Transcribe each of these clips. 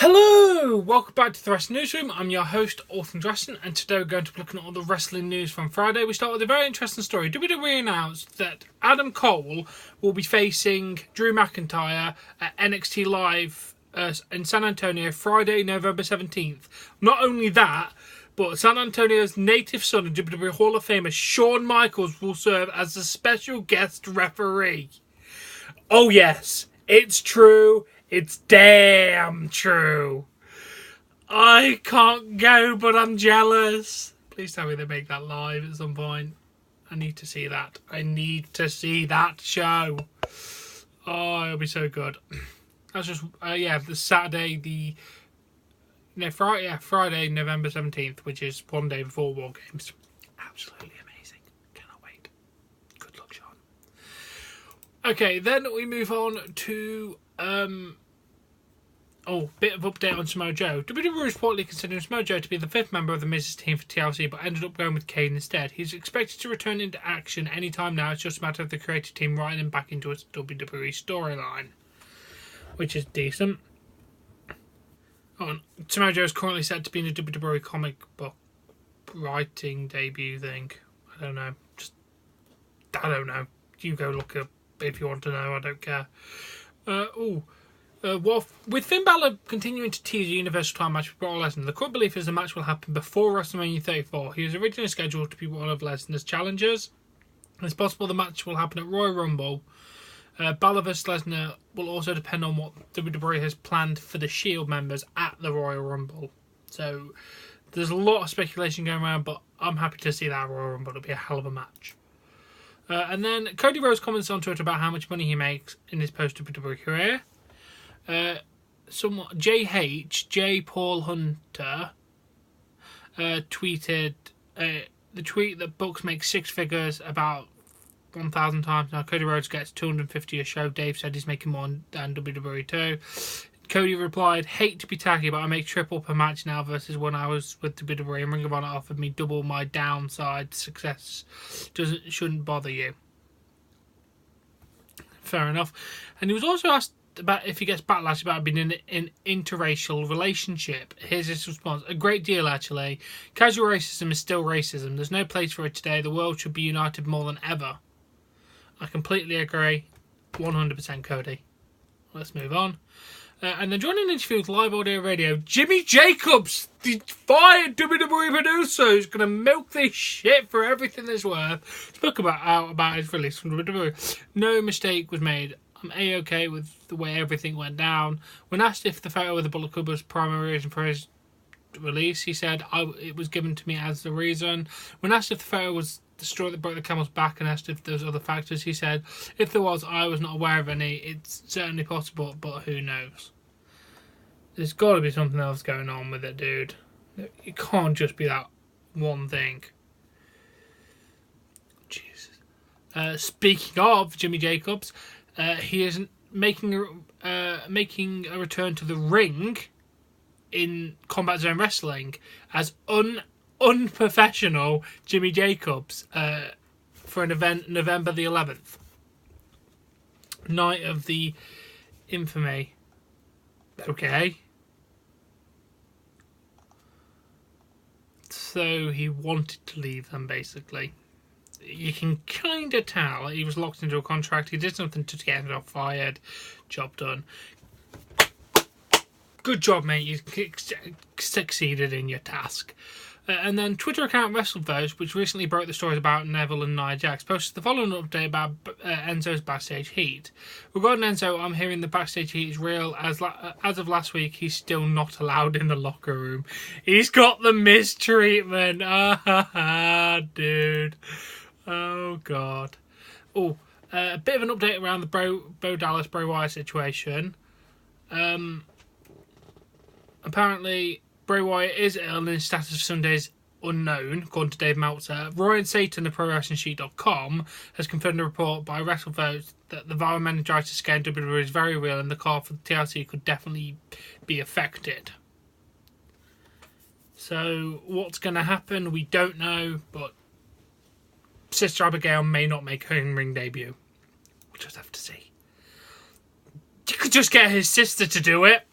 Hello! Welcome back to the Wrestling Newsroom. I'm your host, All Things Wrestling, and today we're going to be looking at all the wrestling news from Friday. We start with a very interesting story. WWE announced that Adam Cole will be facing Drew McIntyre at NXT Live in San Antonio Friday, November 17th. Not only that, but San Antonio's native son and WWE Hall of Famer Shawn Michaels will serve as a special guest referee. Oh yes, it's true. It's damn true. I can't go, but I'm jealous. Please tell me they make that live at some point. I need to see that. I need to see that show. Oh, it'll be so good. That's just, the Saturday, Friday, November 17th, which is one day before War Games. Absolutely amazing. Cannot wait. Good luck, Sean. Okay, then we move on to bit of update on Samoa Joe. WWE is reportedly considering Samoa Joe to be the fifth member of the Miz's team for TLC, but ended up going with Kane instead. He's expected to return into action anytime now. It's just a matter of the creative team writing him back into a WWE storyline, which is decent. Samoa Joe is currently set to be in a WWE comic book writing debut thing. I don't know. You go look up if you want to know. I don't care. With Finn Balor continuing to tease a Universal title match with Brock Lesnar, the current belief is the match will happen before WrestleMania 34. He was originally scheduled to be one of Lesnar's challengers. It's possible the match will happen at Royal Rumble. Balor vs Lesnar will also depend on what WWE has planned for the Shield members at the Royal Rumble. So there's a lot of speculation going around, but I'm happy to see that Royal Rumble. It'll be a hell of a match. And then Cody Rhodes comments on Twitter about how much money he makes in his post-WWE career. J. Paul Hunter tweeted the tweet that Bucks make six figures about 1,000 times. Now Cody Rhodes gets 250 a show. Dave said he's making more than WWE too. Cody replied, "Hate to be tacky, but I make triple per match now versus when I was with WWE, and Ring of Honor offered me double my downside. Success shouldn't bother you." Fair enough. And he was also asked about if he gets backlash about being in an interracial relationship. Here's his response: "A great deal, actually. Casual racism is still racism. There's no place for it today. The world should be united more than ever." I completely agree. 100% Cody. Let's move on. And then joining an interview with Live Audio Radio, Jimmy Jacobs, the fired WWE producer, who's going to milk this shit for everything it's worth, spoke about his release from WWE. "No mistake was made. I'm A-okay with the way everything went down." When asked if the photo of the Bullet Club was primary reason for his release, he said, "It was given to me as the reason." When asked if the photo was the straw that broke the camel's back and asked if there was other factors, he said, "If there was, I was not aware of any. It's certainly possible, but who knows." There's got to be something else going on with it, dude. It can't just be that one thing. Jesus. Speaking of Jimmy Jacobs, he is making a return to the ring in Combat Zone Wrestling as unprofessional Jimmy Jacobs for an event November the 11th. Night of the Infamy. Okay. So he wanted to leave them, basically. You can kind of tell he was locked into a contract. He did something to get himself fired. Job done. Good job, mate. You succeeded in your task. And then Twitter account WrestleVotes, which recently broke the stories about Neville and Nia Jax, posted the following update about Enzo's backstage heat. "Regarding Enzo, I'm hearing the backstage heat is real. As of last week, he's still not allowed in the locker room. He's got the mistreatment. Dude. Oh, God." A bit of an update around the Bo Dallas, Bray Wyatt situation. Apparently, Bray Wyatt is ill and his status for Sunday is unknown, according to Dave Meltzer. Ryan Satan of ProWrestlingSheet.com has confirmed a report by WrestleVotes that the viral meningitis scare in WWE is very real and the call for the TLC could definitely be affected. So, what's going to happen, we don't know, but Sister Abigail may not make her in-ring debut. We'll just have to see. You could just get his sister to do it.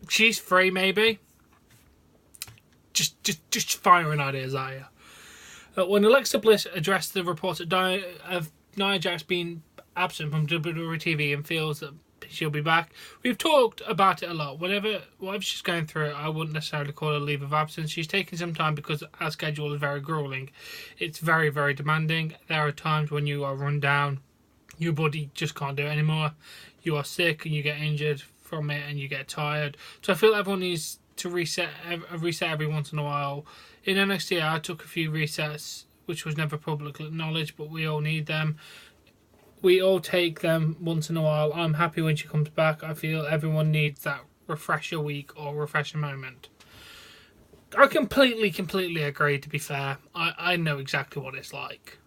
she's free, maybe. Just firing ideas at you. When Alexa Bliss addressed the reports of Nia Jax being absent from WWE TV and feels that she'll be back, we've talked about it a lot. Whatever she's going through, I wouldn't necessarily call it a leave of absence. She's taking some time because our schedule is very grueling. It's very, very demanding. There are times when you are run down, your body just can't do it anymore. You are sick and you get injured from it and you get tired. So I feel everyone needs to reset every once in a while. In NXT, I took a few resets, which was never public knowledge, but we all need them. We all take them once in a while. I'm happy when she comes back. I feel everyone needs that refresher week or refresher moment. I completely agree, to be fair. I know exactly what it's like.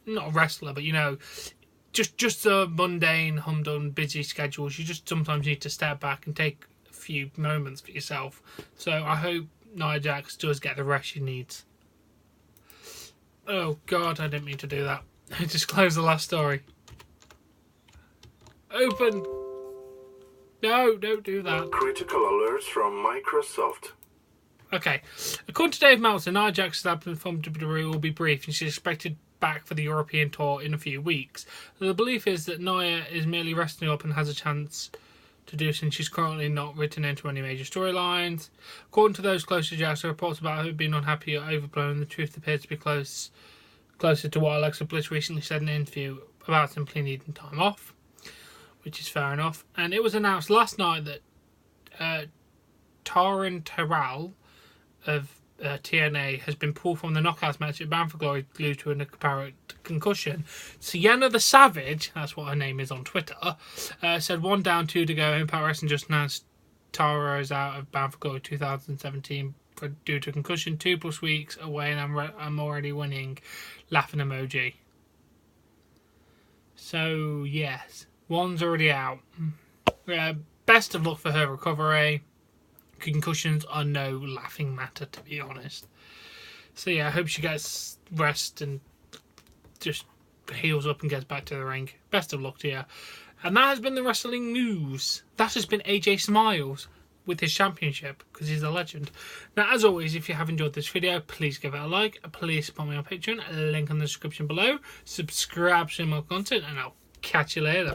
Not a wrestler, but, you know, just the mundane, humdrum, busy schedules. You just sometimes need to step back and take a few moments for yourself. So I hope Nia Jax does get the rest she needs. Oh, God, I didn't mean to do that. I just closed the last story. Open! No, don't do that. Critical alerts from Microsoft. Okay. According to Dave Meltzer, Nia Jax's absence from WWE will be brief and she's expected back for the European tour in a few weeks. The belief is that Nia is merely resting up and has a chance to do since she's currently not written into any major storylines. According to those close to Jax, reports about her being unhappy are overblown. The truth appears to be closer to what Alexa Bliss recently said in an interview about simply needing time off, which is fair enough. And it was announced last night that Taryn Terrell of TNA has been pulled from the Knockouts match at Bound for Glory due to an apparent concussion. Sienna the Savage, that's what her name is on Twitter, said 1 down, 2 to go. Impact Wrestling just announced Tara is out of Bound for Glory 2017 due to concussion. 2+ weeks away, and I'm already winning. Laughing emoji. So yes, 1's already out. Best of luck for her recovery. Concussions are no laughing matter, to be honest. So yeah, I hope she gets rest and just heals up and gets back to the ring. Best of luck to you. And that has been the wrestling news. That has been AJ Smiles with his championship, because he's a legend. Now, as always, if you have enjoyed this video, please give it a like. Please support me on Patreon. A link in the description below. Subscribe for more content, and I'll catch you later.